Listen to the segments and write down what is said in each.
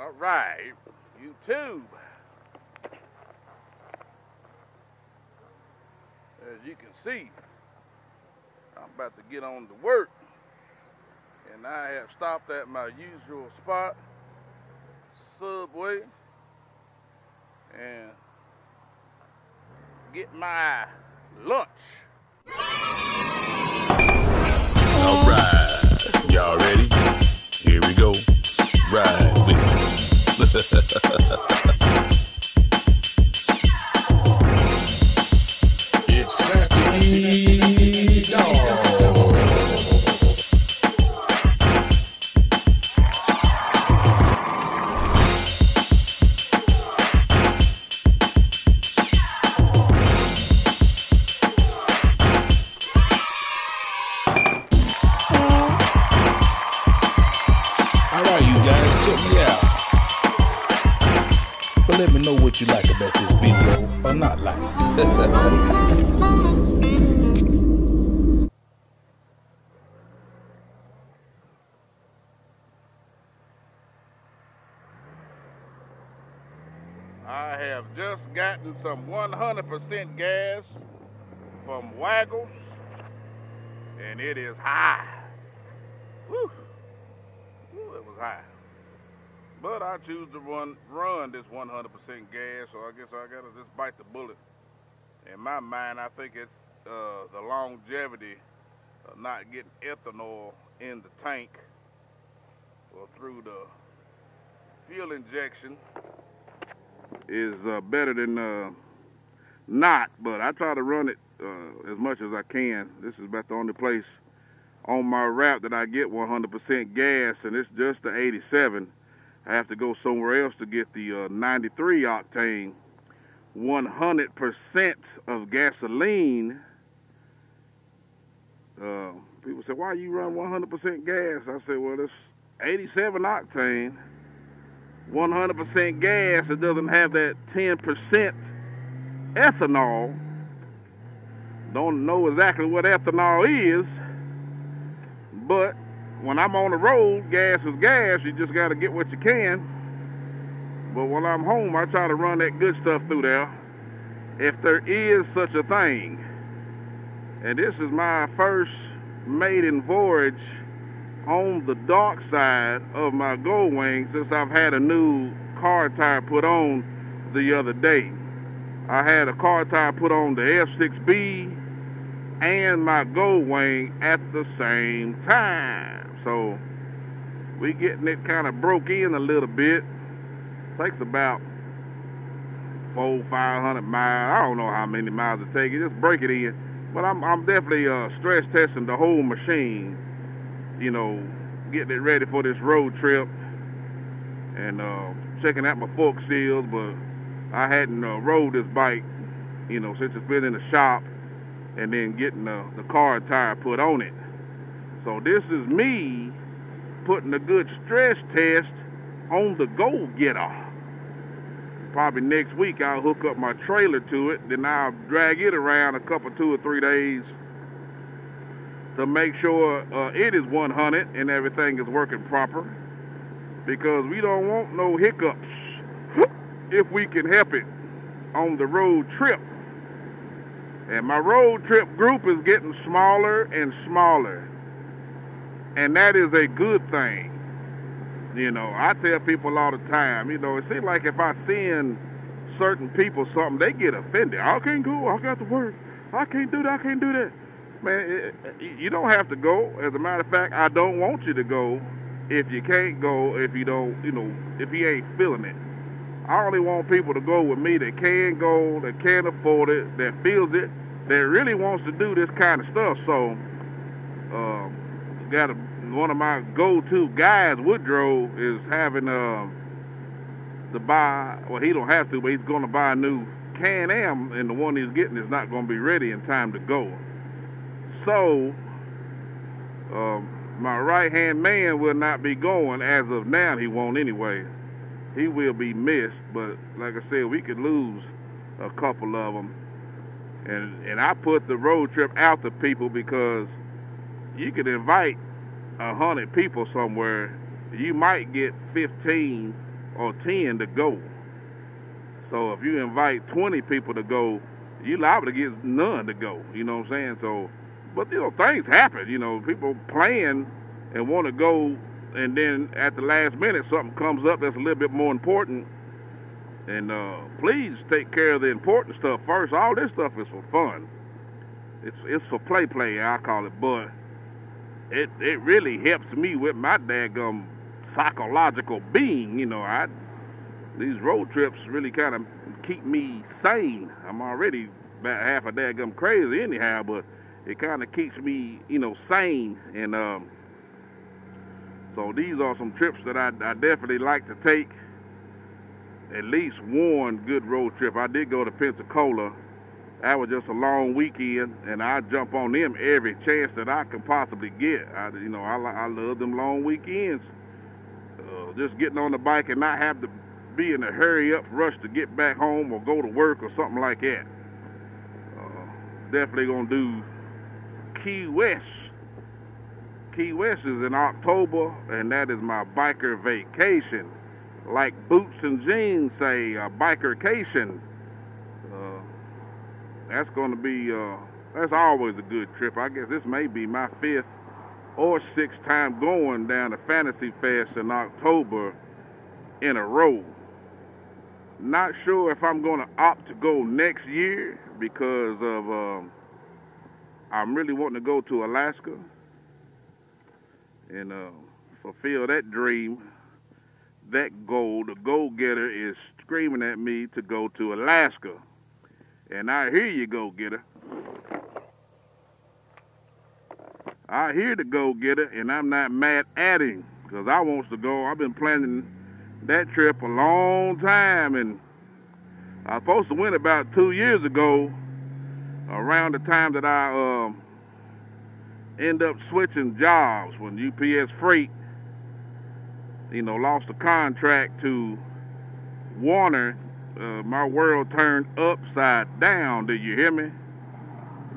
All right, YouTube. As you can see, I'm about to get on to work, and I have stopped at my usual spot, Subway, and get my lunch. All right, y'all ready? Here we go. Ride with me. It's lappydog. Let me know what you like about this video or not like. I have just gotten some 100% gas from Waggles, and it is high. Woo! Woo, it was high. But I choose to run this 100% gas, so I guess I gotta just bite the bullet. In my mind, I think it's the longevity of not getting ethanol in the tank or through the fuel injection is better than not. But I try to run it as much as I can. This is about the only place on my route that I get 100% gas, and it's just the 87. I have to go somewhere else to get the 93 octane 100% of gasoline. People say, why you run 100% gas? I say, well, it's 87 octane, 100% gas. It doesn't have that 10% ethanol. Don't know exactly what ethanol is, but when I'm on the road, gas is gas. You just got to get what you can. But when I'm home, I try to run that good stuff through there, if there is such a thing. And this is my first maiden voyage on the dark side of my Goldwing since I've had a new car tire put on the other day. I had a car tire put on the F6B and my Goldwing at the same time. So we getting it kind of broke in a little bit. Takes about 400-500 miles. I don't know how many miles it takes. Just break it in. But I'm definitely stress testing the whole machine. You know, getting it ready for this road trip and checking out my fork seals. But I hadn't rode this bike, you know, since it's been in the shop, and then getting the car tire put on it. So this is me putting a good stress test on the go-getter. Probably next week I'll hook up my trailer to it, then I'll drag it around a couple, 2 or 3 days to make sure it is 100 and everything is working proper, because we don't want no hiccups if we can help it on the road trip. And my road trip group is getting smaller and smaller. And that is a good thing. You know, I tell people all the time, you know, it seems like if I send certain people something, they get offended. I can't go, I got to work. I can't do that, I can't do that. Man, you don't have to go. As a matter of fact, I don't want you to go if you can't go, if you don't, you know, if you ain't feeling it. I only want people to go with me that can go, that can afford it, that feels it, that really wants to do this kind of stuff. So, got one of my go-to guys, Woodrow, is having to buy, well, he don't have to, but he's going to buy a new Can-Am, and the one he's getting is not going to be ready in time to go. So, my right-hand man will not be going as of now. He won't anyway. He will be missed, but like I said, we could lose a couple of them. And I put the road trip out to people because you could invite 100 people somewhere. You might get 15 or 10 to go. So if you invite 20 people to go, you're liable to get none to go. You know what I'm saying? So, but things happen. People plan and want to go, and then at the last minute something comes up that's a little bit more important. And please take care of the important stuff first. All this stuff is for fun. It's for play, I call it. But it really helps me with my daggum psychological being. These road trips really kind of keep me sane. I'm already about half a daggum crazy anyhow, but it kind of keeps me, sane. And so these are some trips that I definitely like to take. At least one good road trip. I did go to Pensacola. That was just a long weekend, and I jump on them every chance that I can possibly get. I love them long weekends. Just getting on the bike and not have to be in a hurry up rush to get back home or go to work or something like that. Definitely gonna do Key West. Key West is in October, and that is my biker vacation. Like Boots and Jeans say, a bikercation. That's going to be, that's always a good trip. I guess this may be my 5th or 6th time going down to Fantasy Fest in October in a row. Not sure if I'm going to opt to go next year because of, I'm really wanting to go to Alaska and fulfill that dream. That goal, the go-getter is screaming at me to go to Alaska. And I hear you, go-getter. I hear the go-getter, and I'm not mad at him because I want to go. I've been planning that trip a long time, and I was supposed to win about 2 years ago around the time that I end up switching jobs when UPS Freight lost a contract to Warner. My world turned upside down, do you hear me?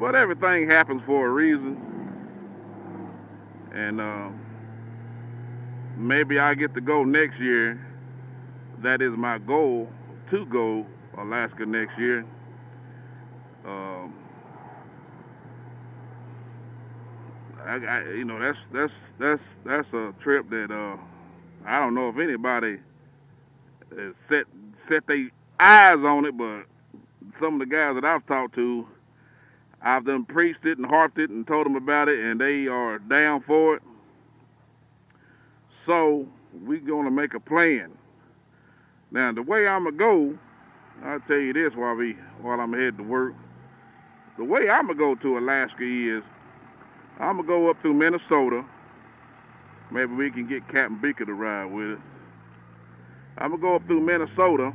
But everything happens for a reason. And maybe I get to go next year. That is my goal, to go Alaska next year. That's a trip that I don't know if anybody has set their eyes on it, but some of the guys that I've talked to, I've done preached it and harped it and told them about it, and they are down for it. So we're going to make a plan. Now, the way I'm going to go, I'll tell you this while I'm headed to work. The way I'm going to go to Alaska is I'm going to go up through Minnesota. Maybe we can get Captain Beaker to ride with us. I'm going to go up through Minnesota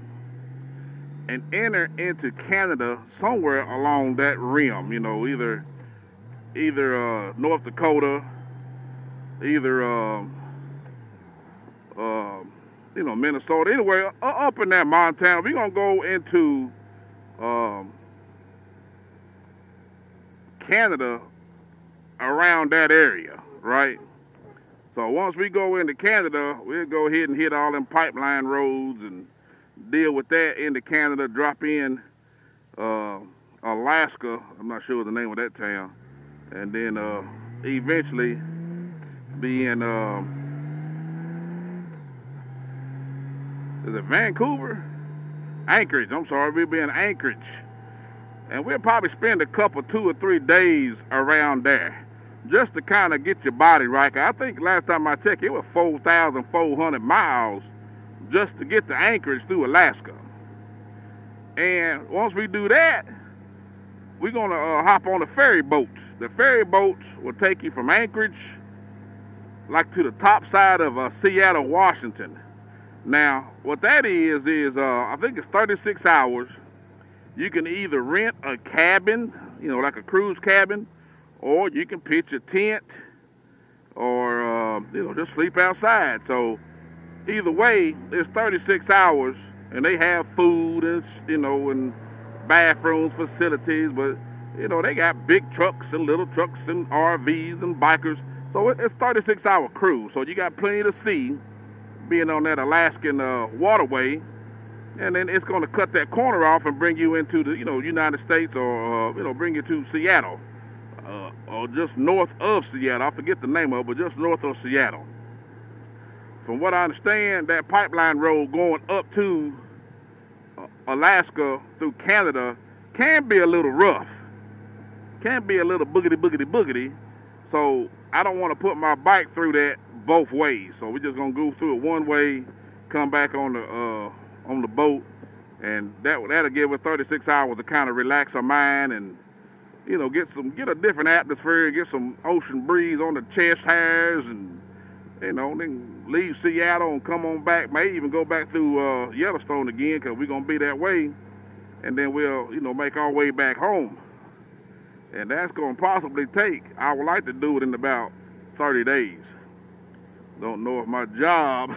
and enter into Canada somewhere along that rim, either North Dakota, either Minnesota, anywhere up in that Montana. We're going to go into Canada around that area, right? So once we go into Canada, we'll go ahead and hit all them pipeline roads and deal with that into Canada, drop in Alaska. I'm not sure the name of that town. And then eventually be in, is it Vancouver? Anchorage, I'm sorry, we'll be in Anchorage. And we'll probably spend a couple, 2 or 3 days around there, just to kind of get your body right. I think last time I checked, it was 4,400 miles just to get to Anchorage through Alaska. And once we do that, we're going to hop on the ferry boats. The ferry boats will take you from Anchorage, like to the top side of Seattle, Washington. Now, what that is I think it's 36 hours. You can either rent a cabin, like a cruise cabin, or you can pitch a tent, or just sleep outside. So either way, it's 36 hours, and they have food and and bathrooms, facilities, but they got big trucks and little trucks and RVs and bikers. So it's 36-hour cruise. So you got plenty to see, being on that Alaskan waterway, and then it's going to cut that corner off and bring you into the United States, or bring you to Seattle, or just north of Seattle. I forget the name of it, but just north of Seattle. From what I understand, that pipeline road going up to Alaska through Canada can be a little rough, can be a little boogity. So I don't want to put my bike through that both ways. So we're just gonna go through it one way, come back on the boat, and that'll give us 36 hours to kind of relax our mind and get a different atmosphere, get some ocean breeze on the chest hairs, and then leave Seattle and come on back. May even go back through Yellowstone again, because we're gonna be that way, and then we'll make our way back home. And that's gonna possibly take, I would like to do it in about 30 days. Don't know if my job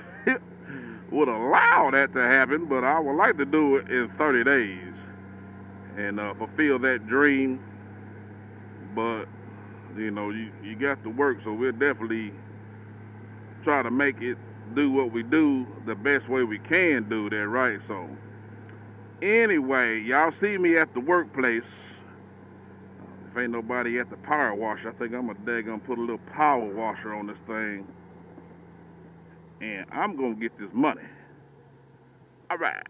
would allow that to happen, but I would like to do it in 30 days and fulfill that dream. But you got to work, so we'll definitely try to make it do what we do the best way we can do that, right? So anyway, y'all see me at the workplace. If ain't nobody at the power washer, I think I'm gonna put a little power washer on this thing, and I'm gonna get this money. All right.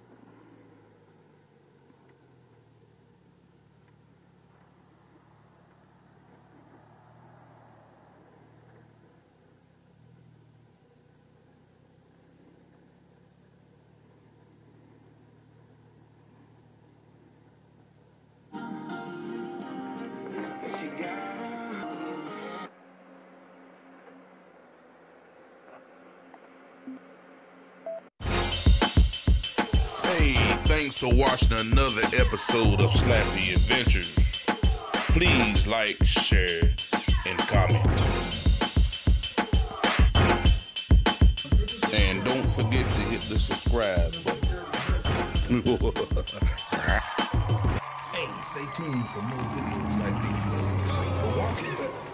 Hey, thanks for watching another episode of Slappy Adventures. Please like, share, and comment. And don't forget to hit the subscribe button. Hey, stay tuned for more videos like these. Thanks for watching.